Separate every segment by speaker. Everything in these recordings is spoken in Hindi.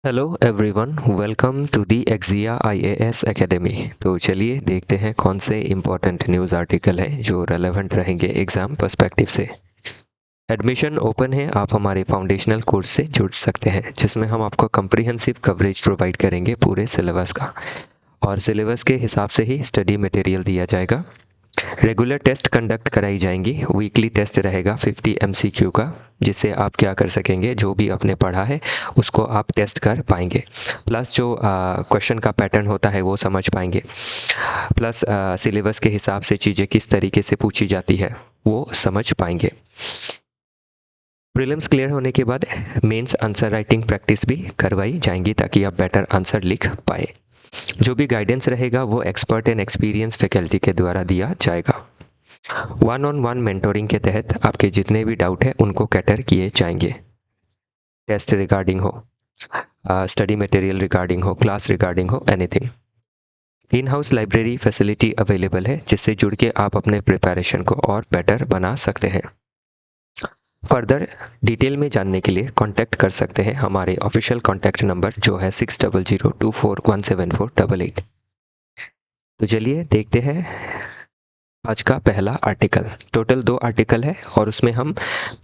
Speaker 1: Hello everyone, welcome to the Exia IAS academy. तो चलिए देखते हैं कौन से इम्पोर्टेंट न्यूज़ आर्टिकल हैं जो रेलेवेंट रहेंगे एग्ज़ाम पर्सपेक्टिव से। एडमिशन ओपन है, आप हमारे फाउंडेशनल कोर्स से जुड़ सकते हैं जिसमें हम आपको कम्प्रिहेंसिव कवरेज प्रोवाइड करेंगे पूरे सिलेबस का, और सिलेबस के हिसाब से ही स्टडी मटेरियल दिया जाएगा। रेगुलर टेस्ट कंडक्ट कराई जाएंगी। वीकली टेस्ट रहेगा 50 एमसीक्यू का, जिससे आप क्या कर सकेंगे, जो भी आपने पढ़ा है उसको आप टेस्ट कर पाएंगे। प्लस जो क्वेश्चन का पैटर्न होता है वो समझ पाएंगे। प्लस सिलेबस के हिसाब से चीज़ें किस तरीके से पूछी जाती है वो समझ पाएंगे। प्रीलिम्स क्लियर होने के बाद मेंस आंसर राइटिंग प्रैक्टिस भी करवाई जाएंगी ताकि आप बेटर आंसर लिख पाए। जो भी गाइडेंस रहेगा वो एक्सपर्ट एंड एक्सपीरियंस फैकल्टी के द्वारा दिया जाएगा। वन ऑन वन मेंटोरिंग के तहत आपके जितने भी डाउट है उनको कैटर किए जाएंगे। टेस्ट रिगार्डिंग हो, स्टडी मटेरियल रिगार्डिंग हो, क्लास रिगार्डिंग हो, anything. In house library facility available है जिससे जुड़ के आप अपने प्रिपरेशन को और बेटर बना सकते हैं। फर्दर डिटेल में जानने के लिए कांटेक्ट कर सकते हैं हमारे ऑफिशियल कांटेक्ट नंबर जो है 6002417488। तो चलिए देखते हैं आज का पहला आर्टिकल। टोटल 2 आर्टिकल है और उसमें हम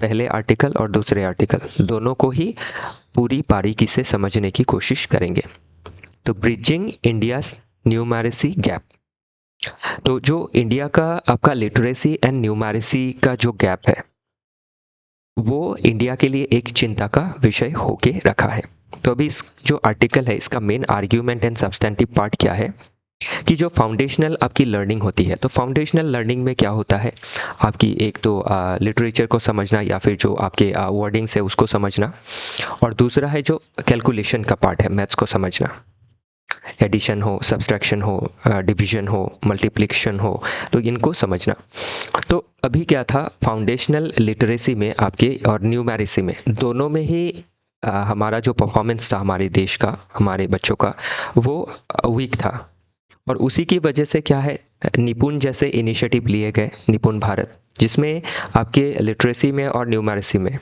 Speaker 1: पहले आर्टिकल और दूसरे आर्टिकल दोनों को ही पूरी बारीकी से समझने की कोशिश करेंगे। तो ब्रिजिंग इंडियाज न्यूमेरेसी गैप। तो जो इंडिया का आपका लिटरेसी एंड न्यूमेरेसी का जो गैप है वो इंडिया के लिए एक चिंता का विषय होके रखा है। तो अभी इस जो आर्टिकल है इसका main argument and substantive part क्या है कि जो फाउंडेशनल आपकी लर्निंग होती है, तो फाउंडेशनल लर्निंग में क्या होता है, आपकी एक तो लिटरेचर को समझना या फिर जो आपके वर्डिंग्स है उसको समझना, और दूसरा है जो कैलकुलेशन का पार्ट है, मैथ्स को समझना। एडिशन हो, सब्सट्रैक्शन हो, डिवीजन हो, मल्टीप्लिकेशन हो, तो इनको समझना। तो अभी क्या था, फाउंडेशनल लिटरेसी में आपके और न्यूमेरेसी में दोनों में ही हमारा जो परफॉर्मेंस था हमारे देश का, हमारे बच्चों का, वो वीक था। और उसी की वजह से क्या है, निपुण जैसे इनिशिएटिव लिए गए, निपुण भारत, जिसमें आपके लिटरेसी में और न्यूमेरेसी में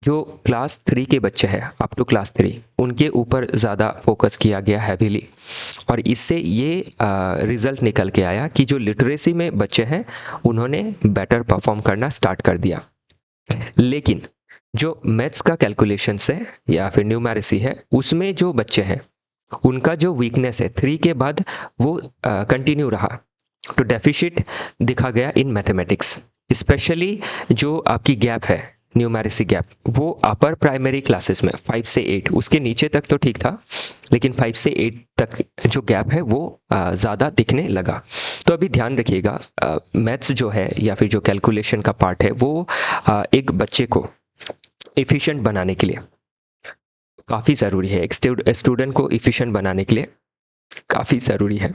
Speaker 1: जो क्लास 3 के बच्चे हैं, अप टू क्लास 3, उनके ऊपर ज़्यादा फोकस किया गया हैवीली। और इससे ये रिज़ल्ट निकल के आया कि जो लिटरेसी में बच्चे हैं उन्होंने बेटर परफॉर्म करना स्टार्ट कर दिया। लेकिन जो मैथ्स का कैलकुलेशन है या फिर न्यूमेरेसी है, उसमें जो बच्चे हैं उनका जो वीकनेस है 3 के बाद वो कंटिन्यू रहा। तो डेफिशिट दिखा गया इन मैथमेटिक्स, स्पेशली जो आपकी गैप है न्यूमेरेसी गैप, वो अपर प्राइमरी क्लासेस में 5 से 8, उसके नीचे तक तो ठीक था, लेकिन 5 से 8 तक जो गैप है वो ज़्यादा दिखने लगा। तो अभी ध्यान रखिएगा, मैथ्स जो है या फिर जो कैलकुलेशन का पार्ट है वो एक बच्चे को एफिशिएंट बनाने के लिए काफ़ी ज़रूरी है। एक स्टूडेंट को एफिशिएंट बनाने के लिए काफ़ी ज़रूरी है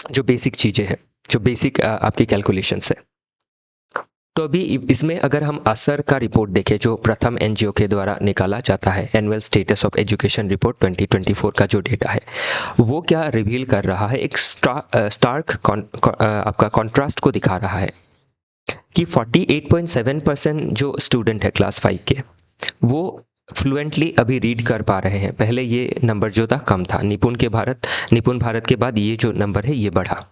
Speaker 1: जो बेसिक चीज़ें हैं, जो बेसिक आपकी कैलकुलेशंस है। तो अभी इसमें अगर हम असर का रिपोर्ट देखें जो प्रथम एनजीओ के द्वारा निकाला जाता है, annual status of education report 2024 का जो डेटा है वो क्या रिवील कर रहा है, एक स्टार्क आपका कॉन्ट्रास्ट को दिखा रहा है कि 48.7% जो स्टूडेंट है क्लास 5 के, वो फ्लुएंटली अभी रीड कर पा रहे हैं। पहले ये नंबर जो था कम था, निपुण भारत के बाद ये जो नंबर है ये बढ़ा।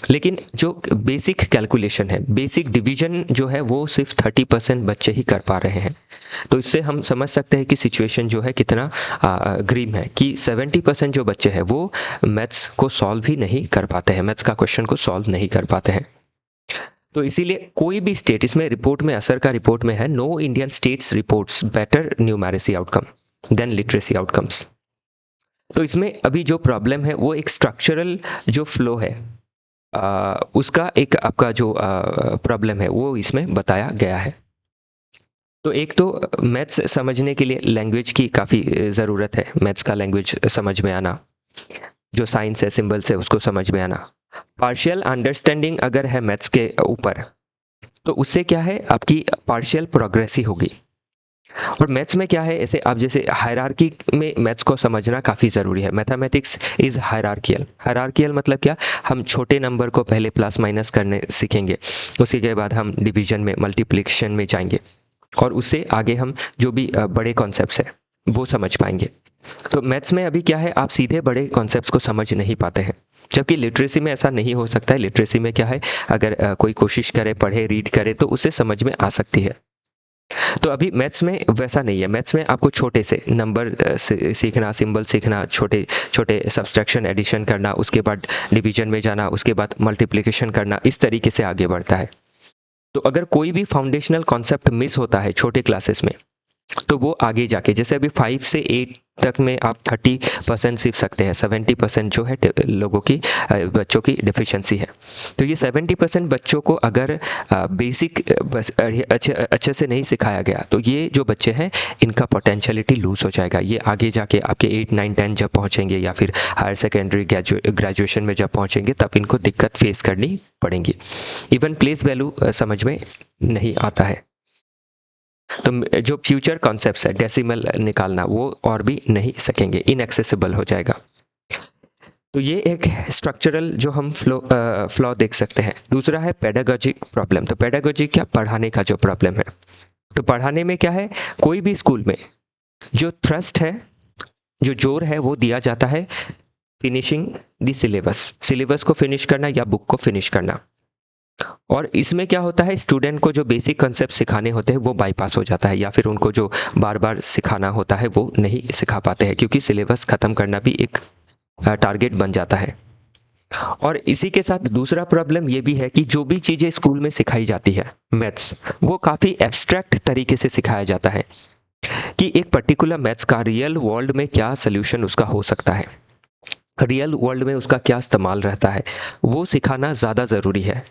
Speaker 1: लेकिन जो बेसिक कैलकुलेशन है, बेसिक डिवीजन जो है वो सिर्फ 30% बच्चे ही कर पा रहे हैं। तो इससे हम समझ सकते हैं कि सिचुएशन जो है कितना ग्रीम है कि 70% जो बच्चे हैं वो मैथ्स को सॉल्व ही नहीं कर पाते हैं, मैथ्स का क्वेश्चन को सॉल्व नहीं कर पाते हैं। तो इसीलिए कोई भी स्टेट, इसमें रिपोर्ट में, असर का रिपोर्ट में है, no Indian states reports better numeracy outcome than literacy outcomes. तो इसमें अभी जो प्रॉब्लम है वो एक स्ट्रक्चरल जो फ्लो है उसका एक आपका जो प्रॉब्लम है वो इसमें बताया गया है। तो एक तो मैथ्स समझने के लिए लैंग्वेज की काफ़ी ज़रूरत है, मैथ्स का लैंग्वेज समझ में आना, जो साइंस है, सिंबल्स है, उसको समझ में आना। पार्शियल अंडरस्टैंडिंग अगर है मैथ्स के ऊपर, तो उससे क्या है, आपकी पार्शियल प्रोग्रेस ही होगी। और मैथ्स में क्या है, ऐसे आप जैसे हायरार्की में मैथ्स को समझना काफ़ी ज़रूरी है। Mathematics is hierarchical. हायरार्कियल मतलब क्या, हम छोटे नंबर को पहले प्लस माइनस करने सीखेंगे, उसी के बाद हम डिवीजन में, मल्टीप्लिकेशन में जाएंगे, और उससे आगे हम जो भी बड़े कॉन्सेप्ट्स हैं वो समझ पाएंगे। तो मैथ्स में अभी क्या है, आप सीधे बड़े कॉन्सेप्ट्स को समझ नहीं पाते हैं, जबकि लिटरेसी में ऐसा नहीं हो सकता है। लिटरेसी में क्या है, अगर कोई कोशिश करे, पढ़े, रीड करे तो उसे समझ में आ सकती है। तो अभी मैथ्स में वैसा नहीं है। मैथ्स में आपको छोटे से नंबर सीखना, सिंबल सीखना, छोटे छोटे सब्सट्रैक्शन, एडिशन करना, उसके बाद डिवीजन में जाना, उसके बाद मल्टीप्लिकेशन करना, इस तरीके से आगे बढ़ता है। तो अगर कोई भी फाउंडेशनल कॉन्सेप्ट मिस होता है छोटे क्लासेस में, तो वो आगे जाके, जैसे अभी 5 से 8 तक में आप 30% सीख सकते हैं, 70% जो है लोगों की, बच्चों की डिफिशिएंसी है। तो ये 70% बच्चों को अगर बेसिक अच्छे से नहीं सिखाया गया, तो ये जो बच्चे हैं इनका पोटेंशियलिटी लूज हो जाएगा। ये आगे जाके आपके 8, 9, 10 जब पहुंचेंगे, या फिर हायर सेकेंडरी, ग्रेजुएशन में जब पहुंचेंगे, तब इनको दिक्कत फेस करनी पड़ेंगी। इवन प्लेस वैल्यू समझ में नहीं आता है। तो जो फ्यूचर कॉन्सेप्ट्स है, डेसिमल निकालना, वो और भी नहीं सकेंगे, इनएक्सेसिबल हो जाएगा। तो ये एक स्ट्रक्चरल जो हम फ्लॉ देख सकते हैं। दूसरा है पेडागोजिक प्रॉब्लम। तो पेडागोजी क्या, पढ़ाने का जो प्रॉब्लम है। तो पढ़ाने में क्या है, कोई भी स्कूल में जो थ्रस्ट है, जो जोर है, वो दिया जाता है फिनिशिंग द सिलेबस, सिलेबस को फिनिश करना या बुक को फिनिश करना। और इसमें क्या होता है, स्टूडेंट को जो बेसिक कंसेप्ट सिखाने होते हैं वो बाईपास हो जाता है, या फिर उनको जो बार बार सिखाना होता है वो नहीं सिखा पाते हैं, क्योंकि सिलेबस ख़त्म करना भी एक टारगेट बन जाता है। और इसी के साथ दूसरा प्रॉब्लम ये भी है कि जो भी चीज़ें स्कूल में सिखाई जाती है, मैथ्स, वो काफ़ी एब्स्ट्रैक्ट तरीके से सिखाया जाता है कि एक पर्टिकुलर मैथ्स का रियल वर्ल्ड में क्या सोल्यूशन उसका हो सकता है, रियल वर्ल्ड में उसका क्या इस्तेमाल रहता है, वो सिखाना ज़्यादा ज़रूरी है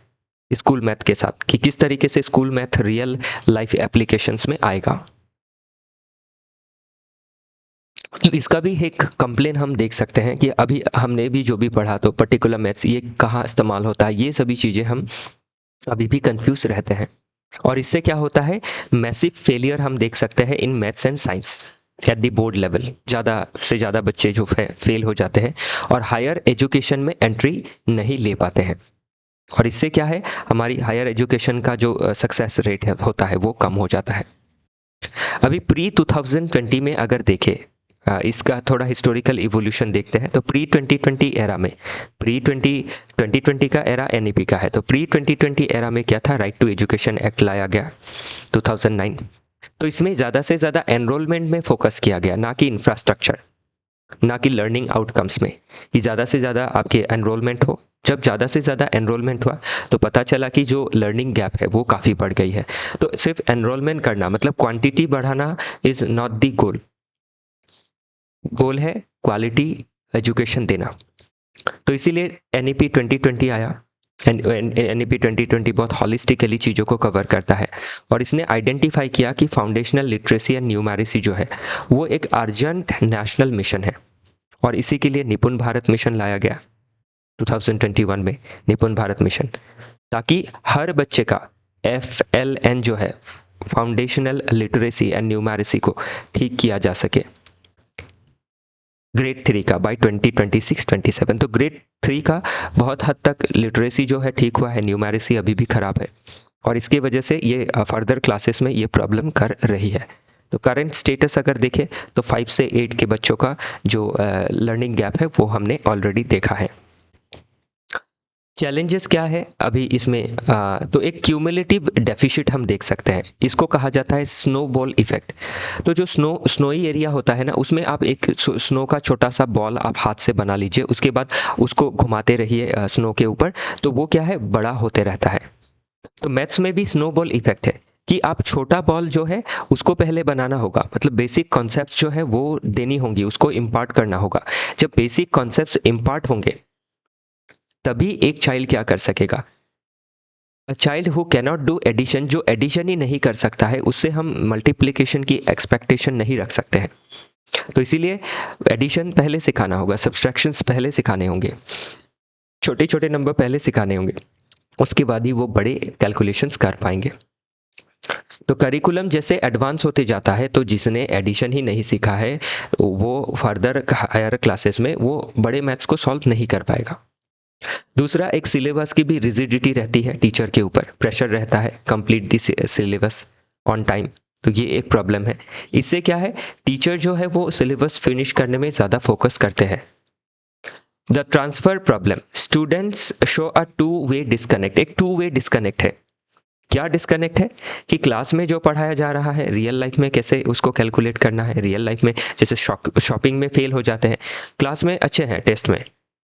Speaker 1: स्कूल मैथ के साथ, कि किस तरीके से school math real life applications में आएगा। तो इसका भी एक कंप्लेन हम देख सकते हैं कि अभी हमने भी जो भी पढ़ा, तो पर्टिकुलर मैथ्स ये कहाँ इस्तेमाल होता है, ये सभी चीज़ें हम अभी भी कंफ्यूज रहते हैं। और इससे क्या होता है, मैसिव फेलियर हम देख सकते हैं in maths and science at the board level. ज़्यादा से ज़्यादा बच्चे जो फेल हो जाते हैं और हायर एजुकेशन में एंट्री नहीं ले पाते हैं। और इससे क्या है, हमारी हायर एजुकेशन का जो सक्सेस रेट होता है वो कम हो जाता है। अभी प्री 2020 में अगर देखें, इसका थोड़ा हिस्टोरिकल इवोल्यूशन देखते हैं। तो प्री 2020 एरा में, प्री 2020 का एरा एनईपी का है, तो प्री 2020 एरा में क्या था, राइट टू एजुकेशन एक्ट लाया गया 2009। तो इसमें ज़्यादा से ज़्यादा एनरोलमेंट में फोकस किया गया, ना कि इंफ्रास्ट्रक्चर, ना कि लर्निंग आउटकम्स में, कि ज़्यादा से ज़्यादा आपके एनरोलमेंट हो। जब ज़्यादा से ज़्यादा एनरोलमेंट हुआ तो पता चला कि जो लर्निंग गैप है वो काफ़ी बढ़ गई है। तो सिर्फ एनरोलमेंट करना, मतलब क्वांटिटी बढ़ाना इज़ नॉट द गोल। गोल है क्वालिटी एजुकेशन देना। तो इसीलिए एनईपी 2020 आया। एनईपी 2020 बहुत हॉलिस्टिकली चीज़ों को कवर करता है, और इसने आइडेंटिफाई किया कि फाउंडेशनल लिटरेसी एंड न्यूमेरिसी जो है वो एक अर्जेंट नेशनल मिशन है। और इसी के लिए निपुण भारत मिशन लाया गया 2021 में, निपुण भारत मिशन, ताकि हर बच्चे का FLN जो है, फाउंडेशनल लिटरेसी एंड न्यूमेरिसी को ठीक किया जा सके ग्रेड 3 का बाय 2026-27। तो ग्रेड 3 का बहुत हद तक लिटरेसी जो है ठीक हुआ है, न्यूमेरिसी अभी भी खराब है, और इसकी वजह से ये फर्दर क्लासेस में ये प्रॉब्लम कर रही है। तो करंट स्टेटस अगर देखें तो 5 से 8 के बच्चों का जो लर्निंग गैप है वो हमने ऑलरेडी देखा है। चैलेंजेस क्या है अभी इसमें, तो एक क्यूमुलेटिव डेफिसिट हम देख सकते हैं, इसको कहा जाता है स्नोबॉल इफेक्ट। तो जो स्नोई एरिया होता है ना, उसमें आप एक स्नो का छोटा सा बॉल आप हाथ से बना लीजिए, उसके बाद उसको घुमाते रहिए स्नो के ऊपर, तो वो क्या है, बड़ा होते रहता है। तो मैथ्स में भी स्नोबॉल इफेक्ट है कि आप छोटा बॉल जो है उसको पहले बनाना होगा, मतलब बेसिक कॉन्सेप्ट्स जो है वो देनी होंगी, उसको इम्पार्ट करना होगा। जब बेसिक कॉन्सेप्ट्स इम्पार्ट होंगे तभी एक चाइल्ड क्या कर सकेगा। A child who cannot do addition, जो एडिशन ही नहीं कर सकता है, उससे हम मल्टीप्लिकेशन की एक्सपेक्टेशन नहीं रख सकते हैं। तो इसीलिए एडिशन पहले सिखाना होगा, सब्सट्रैक्शंस पहले सिखाने होंगे, छोटे छोटे नंबर पहले सिखाने होंगे, उसके बाद ही वो बड़े कैलकुलेशंस कर पाएंगे। तो करिकुलम जैसे एडवांस होते जाता है, तो जिसने एडिशन ही नहीं सीखा है वो फर्दर हायर क्लासेस में वो बड़े मैथ्स को सॉल्व नहीं कर पाएगा। दूसरा, एक सिलेबस की भी रिजिडिटी रहती है, टीचर के ऊपर प्रेशर रहता है, complete the syllabus on time. तो ये एक प्रॉब्लम है। इससे क्या है, टीचर जो है वो सिलेबस फिनिश करने में ज़्यादा फोकस करते हैं। The transfer problem, students show a two way disconnect, एक टू वे डिस्कनेक्ट है। क्या डिस्कनेक्ट है कि क्लास में जो पढ़ाया जा रहा है रियल लाइफ में कैसे उसको कैलकुलेट करना है। रियल लाइफ में जैसे शॉपिंग में फेल हो जाते हैं, क्लास में अच्छे हैं टेस्ट में,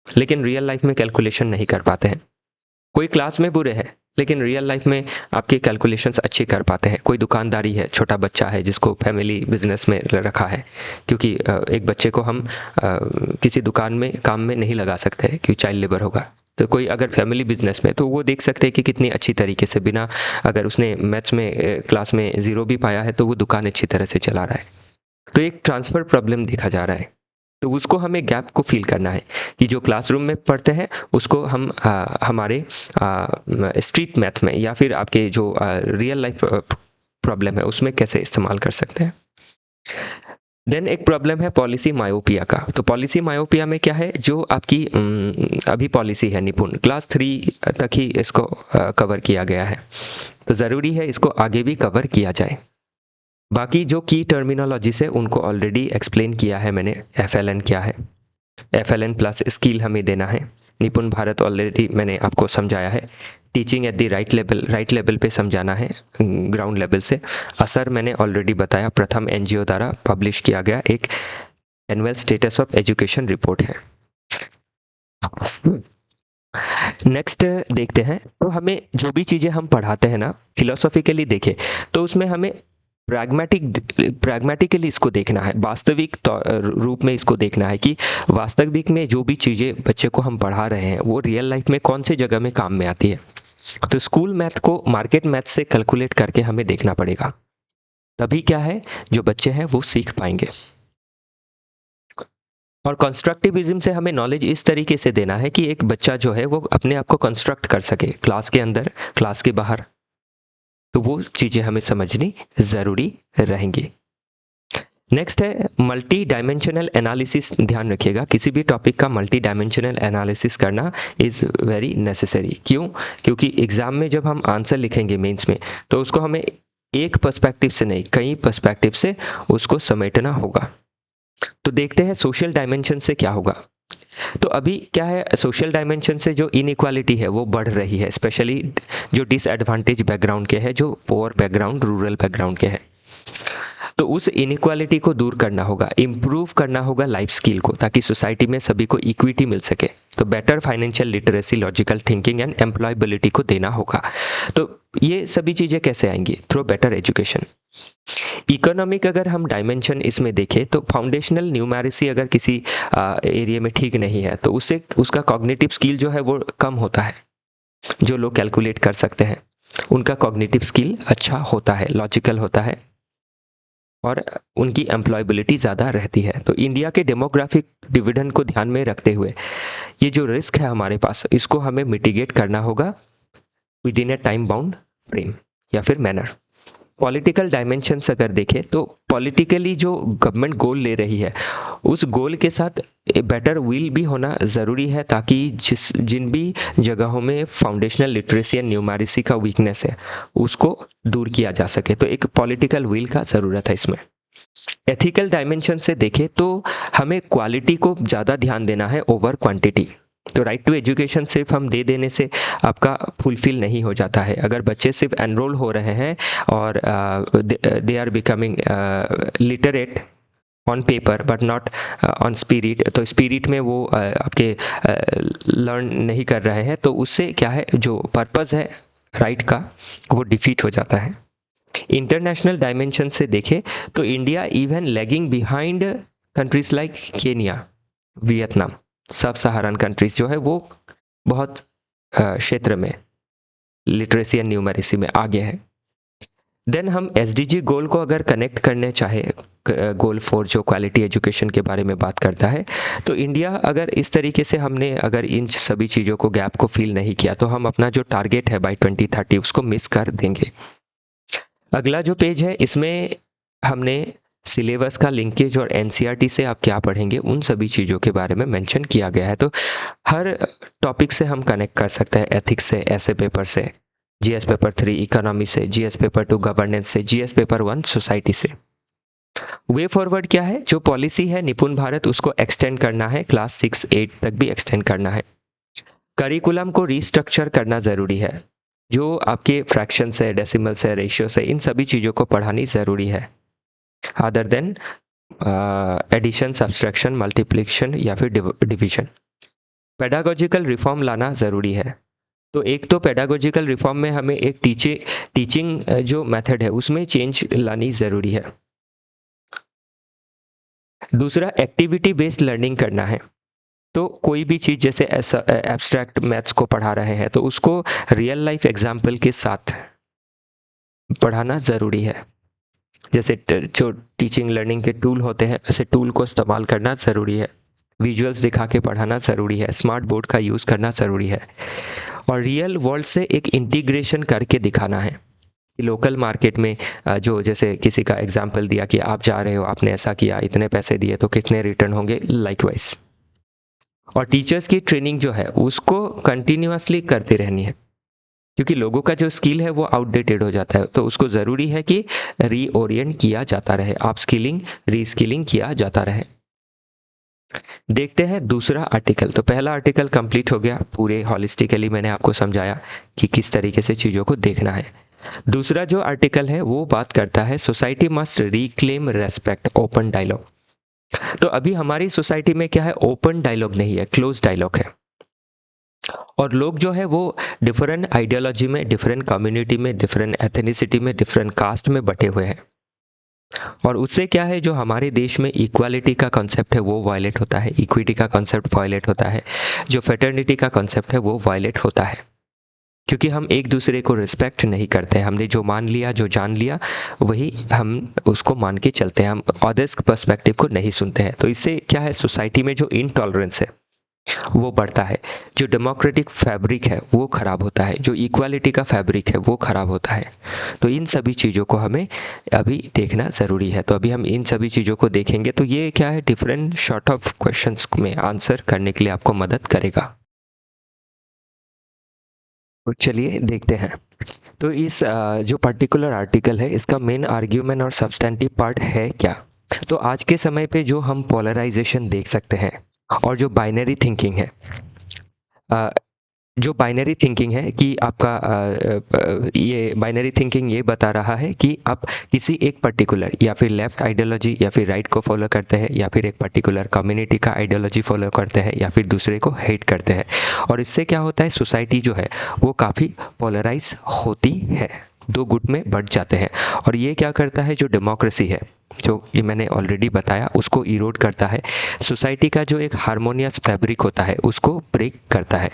Speaker 1: लेकिन रियल लाइफ में कैलकुलेशन नहीं कर पाते हैं। कोई क्लास में बुरे हैं लेकिन रियल लाइफ में आपके कैलकुलेशंस अच्छे कर पाते हैं। कोई दुकानदारी है, छोटा बच्चा है जिसको फैमिली बिजनेस में रखा है, क्योंकि एक बच्चे को हम किसी दुकान में काम में नहीं लगा सकते हैं क्योंकि चाइल्ड लेबर होगा। तो कोई अगर फैमिली बिजनेस में, तो वो देख सकते हैं कि कितनी अच्छी तरीके से बिना, अगर उसने मैथ्स में क्लास में 0 भी पाया है तो वो दुकान अच्छी तरह से चला रहा है। तो एक ट्रांसफ़र प्रॉब्लम देखा जा रहा है। तो उसको हमें गैप को फील करना है कि जो क्लासरूम में पढ़ते हैं उसको हम हमारे स्ट्रीट मैथ में या फिर आपके जो रियल लाइफ प्रॉब्लम है उसमें कैसे इस्तेमाल कर सकते हैं। देन एक प्रॉब्लम है पॉलिसी मायोपिया का। तो पॉलिसी मायोपिया में क्या है, जो आपकी अभी पॉलिसी है निपुण, क्लास 3 तक ही इसको कवर किया गया है, तो ज़रूरी है इसको आगे भी कवर किया जाए। बाकी जो की टर्मिनोलॉजीज है उनको ऑलरेडी एक्सप्लेन किया है मैंने। FLN क्या है, FLN प्लस स्किल हमें देना है। निपुण भारत ऑलरेडी मैंने आपको समझाया है। Teaching at the right level पे समझाना है, ग्राउंड लेवल से। असर मैंने ऑलरेडी बताया, प्रथम NGO द्वारा पब्लिश किया गया एक annual status of education report है। नेक्स्ट देखते हैं, तो हमें जो भी चीज़ें हम पढ़ाते हैं ना, फिलोसॉफिकली देखें तो उसमें हमें प्रैग्मेटिकली इसको देखना है, वास्तविक रूप में इसको देखना है कि वास्तविक में जो भी चीज़ें बच्चे को हम पढ़ा रहे हैं वो रियल लाइफ में कौन सी जगह में काम में आती है। तो स्कूल मैथ को मार्केट मैथ से कैलकुलेट करके हमें देखना पड़ेगा, तभी क्या है जो बच्चे हैं वो सीख पाएंगे। और कंस्ट्रक्टिविज्म से हमें नॉलेज इस तरीके से देना है कि एक बच्चा जो है वो अपने आप को कंस्ट्रक्ट कर सके, क्लास के अंदर, क्लास के बाहर। तो वो चीज़ें हमें समझनी ज़रूरी रहेंगी। नेक्स्ट है मल्टी डायमेंशनल एनालिसिस। ध्यान रखिएगा, किसी भी टॉपिक का मल्टी डायमेंशनल एनालिसिस करना इज़ वेरी नेसेसरी। क्यों? क्योंकि एग्ज़ाम में जब हम आंसर लिखेंगे मेंस में, तो उसको हमें एक पर्सपेक्टिव से नहीं, कई पर्सपेक्टिव से उसको समेटना होगा। तो देखते हैं सोशल डायमेंशन से क्या होगा। तो अभी क्या है, सोशल डायमेंशन से जो इनइक्वालिटी है वो बढ़ रही है, स्पेशली जो डिसएडवांटेज बैकग्राउंड के हैं, जो पुअर बैकग्राउंड, रूरल बैकग्राउंड के हैं। तो उस इनइक्वालिटी को दूर करना होगा, इम्प्रूव करना होगा लाइफ स्किल को, ताकि सोसाइटी में सभी को इक्विटी मिल सके। तो better financial literacy, logical thinking and employability को देना होगा। तो ये सभी चीज़ें कैसे आएंगी? Through better education. इकोनॉमिक अगर हम डायमेंशन इसमें देखें तो फाउंडेशनल न्यूमेरिसी अगर किसी एरिया में ठीक नहीं है तो उससे उसका कॉग्निटिव स्किल जो है वो कम होता है। जो लोग कैलकुलेट कर सकते हैं उनका कॉग्निटिव स्किल अच्छा होता है, लॉजिकल होता है, और उनकी एम्प्लॉयबिलिटी ज़्यादा रहती है। तो इंडिया के डेमोग्राफिक डिविडेंड को ध्यान में रखते हुए ये जो रिस्क है हमारे पास, इसको हमें मिटिगेट करना होगा with in A time bound frame या फिर मैनर। पॉलिटिकल डायमेंशंस अगर देखें तो पॉलिटिकली जो गवर्नमेंट गोल ले रही है उस गोल के साथ बेटर विल भी होना ज़रूरी है, ताकि जिन भी जगहों में फाउंडेशनल लिटरेसी एंड न्यूमेरिसी का वीकनेस है उसको दूर किया जा सके। तो एक पॉलिटिकल विल का ज़रूरत है इसमें। एथिकल डायमेंशन से देखें तो हमें क्वालिटी को ज़्यादा ध्यान देना है ओवर क्वांटिटी। तो राइट टू एजुकेशन सिर्फ हम दे देने से आपका फुलफिल नहीं हो जाता है। अगर बच्चे सिर्फ एनरोल हो रहे हैं और they are becoming literate on paper but not on spirit, तो स्पिरिट में वो आपके लर्न नहीं कर रहे हैं, तो उससे क्या है, जो पर्पज़ है राइट का वो डिफीट हो जाता है। इंटरनेशनल डायमेंशन से देखें तो India even lagging behind countries like Kenya, Vietnam, सब सहारन कंट्रीज जो है वो बहुत क्षेत्र में लिटरेसी एंड न्यूमेरिसी में आगे है। देन हम SDG गोल को अगर कनेक्ट करने चाहे, गोल 4 जो क्वालिटी एजुकेशन के बारे में बात करता है, तो इंडिया अगर इस तरीके से हमने अगर इन सभी चीज़ों को, गैप को फील नहीं किया, तो हम अपना जो टारगेट है बाय 2030 उसको मिस कर देंगे। अगला जो पेज है इसमें हमने सिलेबस का लिंकेज और NCERT से आप क्या पढ़ेंगे उन सभी चीज़ों के बारे में मेंशन किया गया है। तो हर टॉपिक से हम कनेक्ट कर सकते हैं, एथिक्स से, ऐसे पेपर से, जीएस पेपर 3 इकोनॉमी से, जीएस पेपर 2 गवर्नेंस से, जीएस पेपर 1 सोसाइटी से। वे फॉरवर्ड क्या है, जो पॉलिसी है निपुण भारत उसको एक्सटेंड करना है, क्लास 6-8 तक भी एक्सटेंड करना है। करिकुलम को रीस्ट्रक्चर करना ज़रूरी है, जो आपके फ्रैक्शंस है, डेसिमल्स है, रेशियोस है, इन सभी चीज़ों को पढ़ानी ज़रूरी है, other than addition, subtraction, multiplication या फिर डिवीजन। पेडागोजिकल रिफॉर्म लाना ज़रूरी है। तो एक तो पेडागोजिकल रिफॉर्म में हमें एक टीचिंग जो मेथड है उसमें चेंज लानी ज़रूरी है। दूसरा, एक्टिविटी बेस्ड लर्निंग करना है। तो कोई भी चीज़ जैसे एब्स्ट्रैक्ट मैथ्स को पढ़ा रहे हैं तो उसको रियल लाइफ एग्जाम्पल के साथ पढ़ाना ज़रूरी है। जैसे जो टीचिंग लर्निंग के टूल होते हैं ऐसे टूल को इस्तेमाल करना ज़रूरी है, विजुअल्स दिखा के पढ़ाना ज़रूरी है, स्मार्ट बोर्ड का यूज़ करना ज़रूरी है, और रियल वर्ल्ड से एक इंटीग्रेशन करके दिखाना है। लोकल मार्केट में जो जैसे किसी का एग्जाम्पल दिया कि आप जा रहे हो, आपने ऐसा किया, इतने पैसे दिए तो कितने रिटर्न होंगे, लाइकवाइज। और टीचर्स की ट्रेनिंग जो है उसको कंटिन्यूअसली करती रहनी है, क्योंकि लोगों का जो स्किल है वो आउटडेटेड हो जाता है, तो उसको ज़रूरी है कि रीओरिएंट किया जाता रहे, आप स्किलिंग रीस्किलिंग किया जाता रहे। देखते हैं दूसरा आर्टिकल। तो पहला आर्टिकल कंप्लीट हो गया, पूरे हॉलिस्टिकली मैंने आपको समझाया कि किस तरीके से चीज़ों को देखना है। दूसरा जो आर्टिकल है वो बात करता है society must reclaim respect, open dialogue. तो अभी हमारी सोसाइटी में क्या है, ओपन डायलॉग नहीं है, क्लोज डायलॉग है, और लोग जो है वो डिफरेंट आइडियोलॉजी में, डिफरेंट कम्युनिटी में, डिफरेंट एथनिसिटी में, डिफरेंट कास्ट में बटे हुए हैं, और उससे क्या है, जो हमारे देश में इक्वालिटी का कॉन्सेप्ट है वो वायलेट होता है, इक्विटी का कॉन्सेप्ट वायलेट होता है, जो फेटर्निटी का कॉन्सेप्ट है वो वायलेट होता है, क्योंकि हम एक दूसरे को रिस्पेक्ट नहीं करते हैं। हमने जो मान लिया, जो जान लिया, वही हम उसको मान के चलते हैं, हम अदर्स पर्सपेक्टिव को नहीं सुनते हैं। तो इससे क्या है, सोसाइटी में जो इनटॉलरेंस है वो बढ़ता है, जो डेमोक्रेटिक फैब्रिक है वो ख़राब होता है, जो इक्वालिटी का फैब्रिक है वो ख़राब होता है। तो इन सभी चीज़ों को हमें अभी देखना ज़रूरी है। तो अभी हम इन सभी चीज़ों को देखेंगे, तो ये क्या है, डिफरेंट शॉर्ट ऑफ क्वेश्चंस में आंसर करने के लिए आपको मदद करेगा। तो चलिए देखते हैं। तो इस जो पर्टिकुलर आर्टिकल है इसका मेन आर्ग्यूमेंट और सब्सटेंटिव पार्ट है क्या। तो आज के समय पे जो हम पोलराइजेशन देख सकते हैं और जो बाइनरी थिंकिंग है, जो बाइनरी थिंकिंग है कि आपका ये बाइनरी थिंकिंग ये बता रहा है कि आप किसी एक पर्टिकुलर या फिर लेफ़्ट आइडियोलॉजी या फिर राइट को फॉलो करते हैं, या फिर एक पर्टिकुलर कम्युनिटी का आइडियोलॉजी फॉलो करते हैं, या फिर दूसरे को हेट करते हैं, और इससे क्या होता है, सोसाइटी जो है वो काफ़ी पोलराइज होती है, दो गुट में बढ़ जाते हैं, और ये क्या करता है, जो डेमोक्रेसी है, जो ये मैंने ऑलरेडी बताया, उसको इरोड करता है, सोसाइटी का जो एक हार्मोनियस फैब्रिक होता है उसको ब्रेक करता है।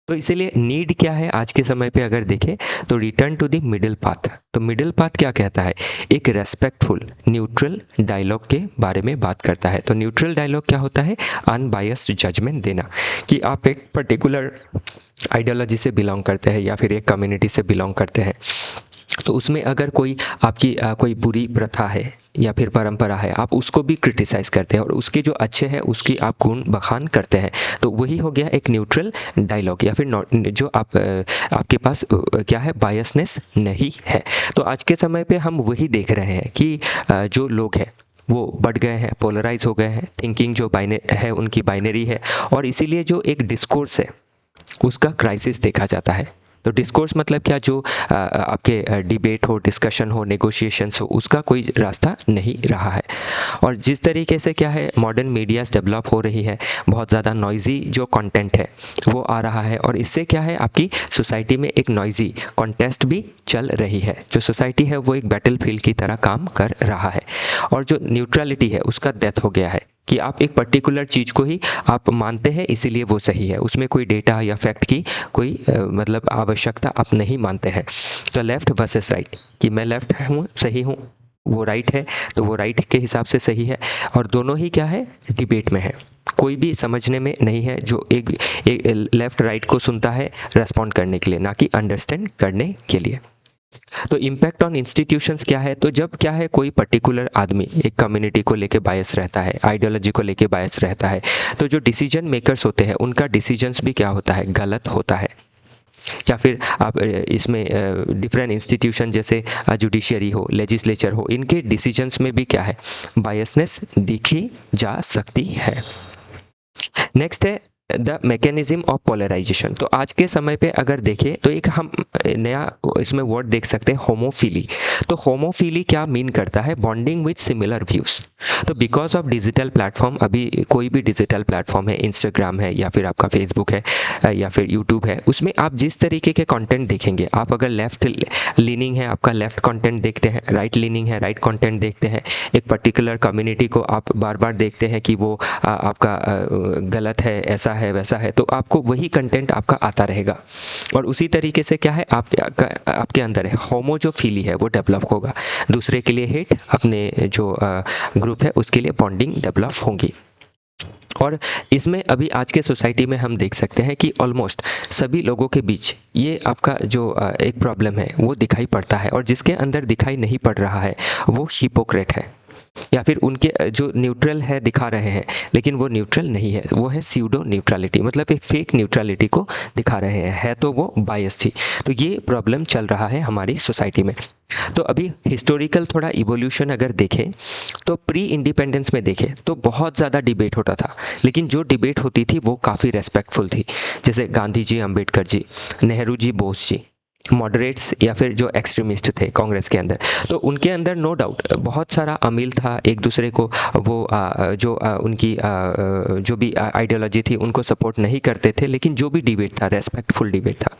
Speaker 1: तो इसीलिए नीड क्या है आज के समय पे अगर देखें तो return to the middle path. तो मिडिल पाथ क्या कहता है, एक रेस्पेक्टफुल न्यूट्रल डायलॉग के बारे में बात करता है। तो न्यूट्रल डायलॉग क्या होता है, अनबायस्ड जजमेंट देना, कि आप एक पर्टिकुलर आइडियोलॉजी से बिलोंग करते हैं या फिर एक कम्युनिटी से बिलोंग करते हैं, तो उसमें अगर कोई आपकी कोई बुरी प्रथा है या फिर परंपरा है, आप उसको भी क्रिटिसाइज़ करते हैं, और उसके जो अच्छे हैं उसकी आप गुण बखान करते हैं, तो वही हो गया एक न्यूट्रल डायलॉग, या फिर जो आपके पास क्या है, बायसनेस नहीं है। तो आज के समय पे हम वही देख रहे हैं कि जो लोग हैं वो बढ़ गए हैं, पोलराइज हो गए हैं, थिंकिंग जो है उनकी बाइनरी है, और इसीलिए जो एक डिस्कोर्स है उसका क्राइसिस देखा जाता है। तो डिस्कोर्स मतलब क्या, जो आपके डिबेट हो, डिस्कशन हो, नेगोशिएशंस हो, उसका कोई रास्ता नहीं रहा है। और जिस तरीके से क्या है, मॉडर्न मीडियाज़ डेवलप हो रही है, बहुत ज़्यादा नॉइज़ी जो कंटेंट है वो आ रहा है, और इससे क्या है, आपकी सोसाइटी में एक नॉइज़ी कॉन्टेस्ट भी चल रही है। जो सोसाइटी है वो एक बैटल फील्ड की तरह काम कर रहा है, और जो न्यूट्रलिटी है उसका डेथ हो गया है, कि आप एक पर्टिकुलर चीज़ को ही आप मानते हैं इसीलिए वो सही है, उसमें कोई डेटा या फैक्ट की कोई मतलब आवश्यकता आप नहीं मानते हैं। तो लेफ़्ट वर्सेस राइट, कि मैं लेफ़्ट हूँ, सही हूँ, वो राइट है तो वो राइट के हिसाब से सही है, और दोनों ही क्या है, डिबेट में है, कोई भी समझने में नहीं है, जो एक लेफ़्ट राइट को सुनता है रेस्पॉन्ड करने के लिए, ना कि अंडरस्टैंड करने के लिए। तो इम्पैक्ट ऑन इंस्टीट्यूशंस क्या है, तो जब क्या है, कोई पर्टिकुलर आदमी एक कम्युनिटी को लेके बायस रहता है, आइडियोलॉजी को लेके बायस रहता है, तो जो डिसीजन मेकर्स होते हैं उनका डिसीजंस भी क्या होता है, गलत होता है। या फिर आप इसमें डिफरेंट इंस्टीट्यूशन जैसे जुडिशरी हो, लेजिस्लेचर हो, इनके डिसीजंस में भी क्या है, बायसनेस दिखी जा सकती है। नेक्स्ट है द मैकेनिज्म ऑफ पोलराइजेशन। तो आज के समय पे अगर देखें तो एक हम नया इसमें वर्ड देख सकते हैं, होमोफिली। तो होमोफिली क्या मीन करता है, बॉन्डिंग विथ सिमिलर व्यूज। तो बिकॉज ऑफ डिजिटल प्लेटफॉर्म, अभी कोई भी डिजिटल प्लेटफॉर्म है, इंस्टाग्राम है या फिर आपका फेसबुक है या फिर यूट्यूब है, उसमें आप जिस तरीके के कंटेंट देखेंगे, आप अगर लेफ्ट लीनिंग है आपका लेफ्ट कंटेंट देखते हैं, राइट लीनिंग है राइट कंटेंट देखते हैं, एक पर्टिकुलर कम्युनिटी को आप बार बार देखते हैं कि वो आपका गलत है, ऐसा है वैसा है, तो आपको वही कंटेंट आपका आता रहेगा। और उसी तरीके से क्या है, आपके अंदर है होमोजोफिली है वो डेवलप होगा, दूसरे के लिए हेट, अपने जो ग्रुप है उसके लिए बॉन्डिंग डेवलप होंगी। और इसमें अभी आज के सोसाइटी में हम देख सकते हैं कि ऑलमोस्ट सभी लोगों के बीच ये आपका जो एक प्रॉब्लम है वो दिखाई पड़ता है, और जिसके अंदर दिखाई नहीं पड़ रहा है वो हिपोक्रेट है, या फिर उनके जो न्यूट्रल है दिखा रहे हैं लेकिन वो न्यूट्रल नहीं है, वो है स्यूडो न्यूट्रलिटी, मतलब एक फेक न्यूट्रलिटी को दिखा रहे हैं, है तो वो बायस थी। तो ये प्रॉब्लम चल रहा है हमारी सोसाइटी में। तो अभी हिस्टोरिकल थोड़ा इवोल्यूशन अगर देखें तो प्री इंडिपेंडेंस में देखें तो बहुत ज़्यादा डिबेट होता था, लेकिन जो डिबेट होती थी वो काफ़ी रेस्पेक्टफुल थी। जैसे गांधी जी, अंबेडकर जी, नेहरू जी, बोस जी, मॉडरेट्स या फिर जो एक्सट्रीमिस्ट थे कांग्रेस के अंदर, तो उनके अंदर नो डाउट बहुत सारा अमील था, एक दूसरे को वो उनकी जो भी आइडियोलॉजी थी उनको सपोर्ट नहीं करते थे, लेकिन जो भी डिबेट था रेस्पेक्टफुल डिबेट था,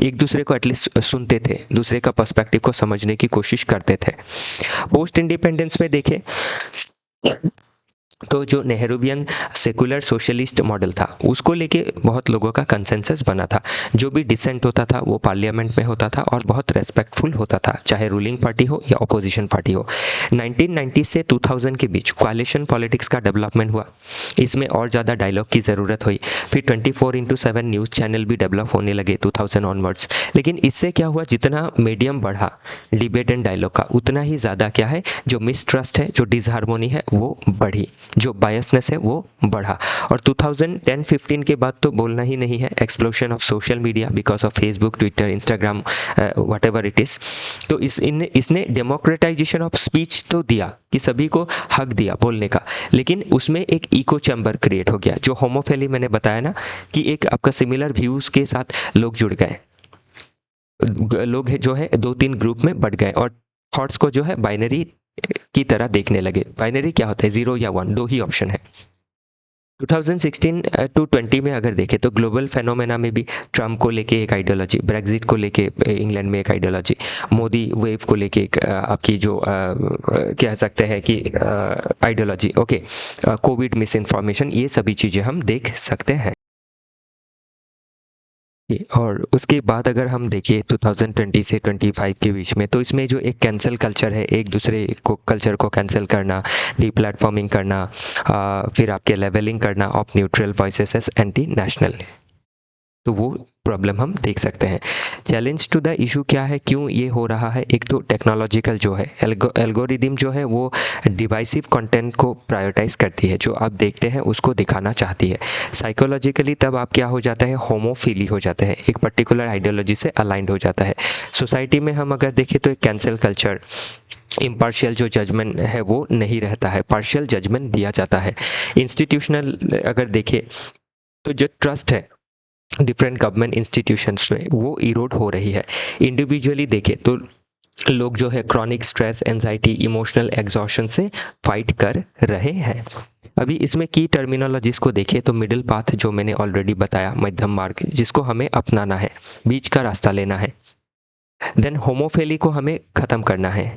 Speaker 1: एक दूसरे को एटलीस्ट सुनते थे, दूसरे का पर्सपेक्टिव को समझने की कोशिश करते थे। पोस्ट इंडिपेंडेंस में देखें तो जो नेहरूवियन सेकुलर सोशलिस्ट मॉडल था उसको लेके बहुत लोगों का कंसेंसस बना था, जो भी डिसेंट होता था वो पार्लियामेंट में होता था और बहुत रेस्पेक्टफुल होता था, चाहे रूलिंग पार्टी हो या अपोजिशन पार्टी हो। 1990 से 2000 के बीच कोalition पॉलिटिक्स का डेवलपमेंट हुआ, इसमें और ज़्यादा डायलॉग की ज़रूरत हुई, फिर 24/7 न्यूज़ चैनल भी डेवलप होने लगे 2000 ऑनवर्ड्स। लेकिन इससे क्या हुआ, जितना मीडियम बढ़ा डिबेट एंड डायलॉग का, उतना ही ज़्यादा क्या है, जो मिसट्रस्ट है, जो डिसहार्मोनी है वो बढ़ी, जो बायसनेस है वो बढ़ा। और 2010-15 के बाद तो बोलना ही नहीं है, explosion of social media because of Facebook, Twitter, Instagram, whatever it is. तो इसने डेमोक्रेटाइजेशन ऑफ स्पीच तो दिया कि सभी को हक दिया बोलने का, लेकिन उसमें एक इको चैम्बर क्रिएट हो गया, जो होमोफिली मैंने बताया ना कि एक आपका सिमिलर व्यूज़ के साथ लोग जुड़ गए, लोग जो है 2-3 ग्रुप में बढ़ गए और थॉट्स को जो है बाइनरी की तरह देखने लगे। बाइनरी क्या होता है, 0 या 1, दो ही ऑप्शन है। 2016 to 20 में अगर देखें तो ग्लोबल फेनोमेना में भी ट्रम्प को लेके एक आइडियोलॉजी, ब्रेग्जिट को लेके इंग्लैंड में एक आइडियोलॉजी, मोदी वेव को लेके एक आपकी जो कह सकते हैं कि ideology, okay, Covid miss information, ये सभी चीज़ें हम देख सकते हैं। और उसके बाद अगर हम देखें 2020 से 25 के बीच में, तो इसमें जो एक कैंसिल कल्चर है, एक दूसरे को कल्चर को कैंसिल करना, डीप्लेटफॉर्मिंग करना, फिर आपके लेवलिंग करना of neutral voices as anti national, तो वो प्रॉब्लम हम देख सकते हैं। चैलेंज टू द इशू क्या है, क्यों ये हो रहा है, एक तो टेक्नोलॉजिकल जो है एल्गोरिदम जो है वो डिवाइसिव कंटेंट को प्रायोरिटाइज करती है, जो आप देखते हैं उसको दिखाना चाहती है। साइकोलॉजिकली तब आप क्या हो जाता है, होमोफिली हो जाते हैं, एक पर्टिकुलर आइडियोलॉजी से अलाइंड हो जाता है। सोसाइटी में हम अगर देखें तो एक कैंसिल कल्चर, इम्पार्शियल जो जजमेंट है वो नहीं रहता है, पार्शियल जजमेंट दिया जाता है। इंस्टीट्यूशनल अगर देखें तो जो ट्रस्ट है डिफरेंट गवर्नमेंट इंस्टीट्यूशंस में वो इरोड हो रही है। इंडिविजुअली देखें तो लोग जो है chronic stress, anxiety, emotional exhaustion से फाइट कर रहे हैं। अभी इसमें की टर्मिनोलॉजीज को देखें तो मिडिल पाथ जो मैंने ऑलरेडी बताया, मध्यम मार्ग जिसको हमें अपनाना है, बीच का रास्ता लेना है। देन होमोफिली को हमें ख़त्म करना है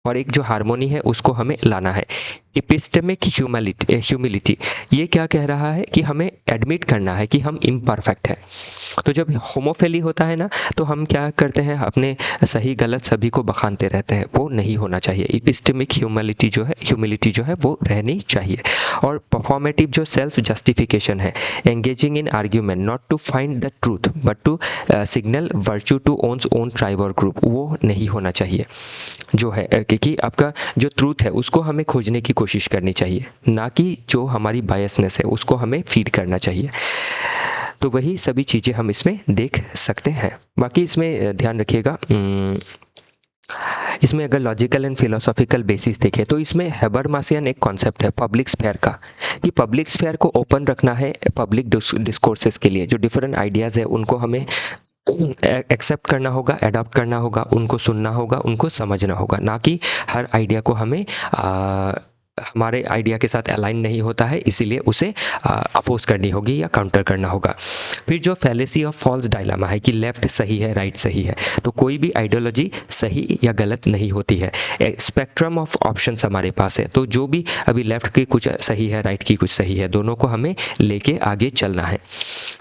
Speaker 1: और एक जो हार्मोनी है उसको हमें लाना है। एपिस्टेमिक ह्यूमिलिटी ये क्या कह रहा है कि हमें एडमिट करना है कि हम इम्परफेक्ट हैं। तो जब होमोफिली होता है ना तो हम क्या करते हैं, अपने सही गलत सभी को बखानते रहते हैं, वो नहीं होना चाहिए। एपिस्टेमिक ह्यूमिलिटी जो है वो रहनी चाहिए। और परफॉर्मेटिव जो सेल्फ जस्टिफिकेशन है, engaging in argument not to find the truth but to signal virtue to one's own tribe और ग्रुप, वो नहीं होना चाहिए। जो है क्योंकि आपका जो ट्रूथ है उसको हमें खोजने की कोशिश करनी चाहिए, ना कि जो हमारी बायसनेस है उसको हमें फीड करना चाहिए। तो वही सभी चीज़ें हम इसमें देख सकते हैं। बाकी इसमें ध्यान रखिएगा, इसमें अगर लॉजिकल एंड फिलोसॉफिकल बेसिस देखें तो इसमें हैबरमासियन एक कॉन्सेप्ट है पब्लिक स्फेयर का, कि पब्लिक स्फेयर को ओपन रखना है पब्लिक डिस्कोर्सेस के लिए। जो डिफरेंट आइडियाज़ है उनको हमें एक्सेप्ट करना होगा, अडॉप्ट करना होगा, उनको सुनना होगा, उनको समझना होगा, ना कि हर आइडिया को हमें हमारे आइडिया के साथ अलाइन नहीं होता है इसीलिए उसे अपोज करनी होगी या काउंटर करना होगा। फिर जो फैलेसी ऑफ फॉल्स डायलामा है कि लेफ्ट सही है, राइट सही है, तो कोई भी आइडियोलॉजी सही या गलत नहीं होती है। स्पेक्ट्रम ऑफ ऑप्शंस हमारे पास है, तो जो भी अभी लेफ्ट की कुछ सही है, राइट की कुछ सही है, दोनों को हमें लेके आगे चलना है।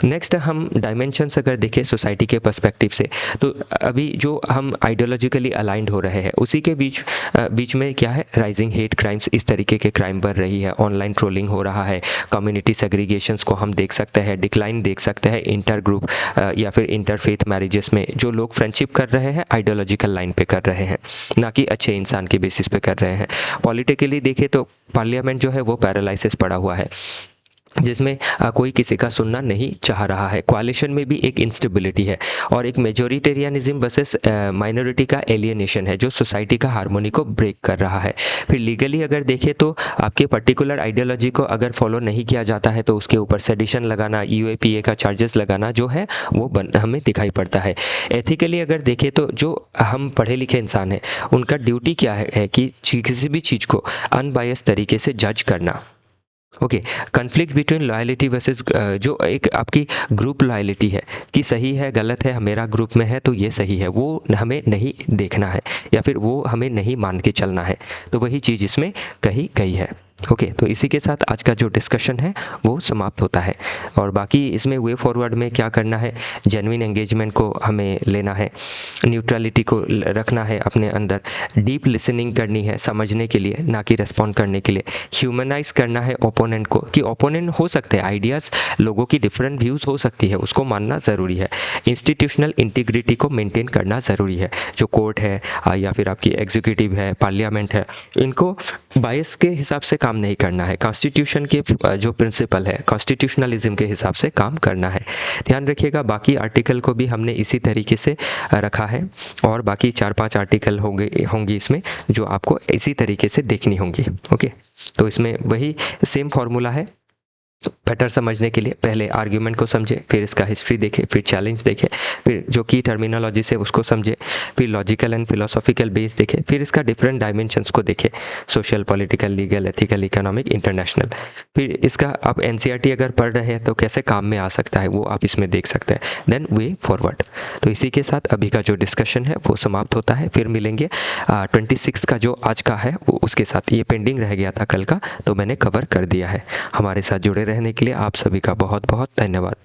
Speaker 1: नेक्स्ट हम डायमेंशंस अगर देखें सोसाइटी के पर्सपेक्टिव से, तो अभी जो हम आइडियोलॉजिकली अलाइंड हो रहे हैं उसी के बीच में क्या है, राइजिंग हेट क्राइम्स, इस तरीके के क्राइम बढ़ रही है, ऑनलाइन ट्रोलिंग हो रहा है, कम्युनिटी सेग्रीगेशंस को हम देख सकते हैं, डिक्लाइन देख सकते हैं इंटर ग्रुप या फिर इंटरफेथ मैरिजेस में जो लोग फ्रेंडशिप कर रहे हैं आइडियोलॉजिकल लाइन पे कर रहे हैं, ना कि अच्छे इंसान के बेसिस पे कर रहे हैं। पॉलिटिकली देखें तो पार्लियामेंट जो है वो पैरालाइसिस पड़ा हुआ है, जिसमें कोई किसी का सुनना नहीं चाह रहा है। कोalition में भी एक इंस्टेबिलिटी है और एक मेजोरिटेरियनिज्म वर्सेस माइनॉरिटी का एलियनेशन है जो सोसाइटी का हार्मोनी को ब्रेक कर रहा है। फिर लीगली अगर देखें तो आपके पर्टिकुलर आइडियोलॉजी को अगर फॉलो नहीं किया जाता है तो उसके ऊपर सेडिशन लगाना, यूएपीए का चार्जेस लगाना जो है वो हमें दिखाई पड़ता है। एथिकली अगर देखें तो जो हम पढ़े लिखे इंसान हैं उनका ड्यूटी क्या है कि किसी भी चीज़ को अनबायस तरीके से जज करना। Okay, conflict between loyalty versus जो एक आपकी ग्रुप लॉयलिटी है कि सही है गलत है, मेरा ग्रुप में है तो ये सही है, वो हमें नहीं देखना है या फिर वो हमें नहीं मान के चलना है, तो वही चीज़ इसमें कही गई है। ओके, तो इसी के साथ आज का जो डिस्कशन है वो समाप्त होता है। और बाकी इसमें वे फॉरवर्ड में क्या करना है, जेन्युइन एंगेजमेंट को हमें लेना है, न्यूट्रलिटी को रखना है अपने अंदर, डीप लिसनिंग करनी है समझने के लिए ना कि रेस्पॉन्ड करने के लिए, ह्यूमनाइज करना है ओपोनेंट को कि ओपोनेंट हो सकते हैं, आइडियाज़ लोगों की डिफरेंट व्यूज़ हो सकती है, उसको मानना ज़रूरी है। इंस्टीट्यूशनल इंटीग्रिटी को मेंटेन करना ज़रूरी है, जो कोर्ट है या फिर आपकी एग्जीक्यूटिव है, पार्लियामेंट है, इनको बायस के हिसाब से काम नहीं करना है, कॉन्स्टिट्यूशन के जो प्रिंसिपल है कॉन्स्टिट्यूशनलिज्म के हिसाब से काम करना है। ध्यान रखिएगा बाकी आर्टिकल को भी हमने इसी तरीके से रखा है और बाकी 4-5 आर्टिकल होंगी इसमें जो आपको इसी तरीके से देखनी होंगी। ओके, तो इसमें वही सेम फॉर्मूला है। बेटर समझने के लिए पहले आर्ग्यूमेंट को समझे, फिर इसका हिस्ट्री देखें, फिर चैलेंज देखें, फिर जो की टर्मिनोलॉजी से उसको समझे, फिर लॉजिकल एंड फिलोसॉफिकल बेस देखें, फिर इसका डिफरेंट डायमेंशंस को देखें, social, political, legal, ethical, economic, international. फिर इसका आप एनसीईआरटी अगर पढ़ रहे हैं तो कैसे काम में आ सकता है वो आप इसमें देख सकते हैं। Then way forward. तो इसी के साथ अभी का जो डिस्कशन है वो समाप्त होता है। फिर मिलेंगे 26 का जो आज का है वो उसके साथ, ये पेंडिंग रह गया था कल का तो मैंने कवर कर दिया है। हमारे साथ जुड़े रहने के लिए आप सभी का बहुत बहुत धन्यवाद।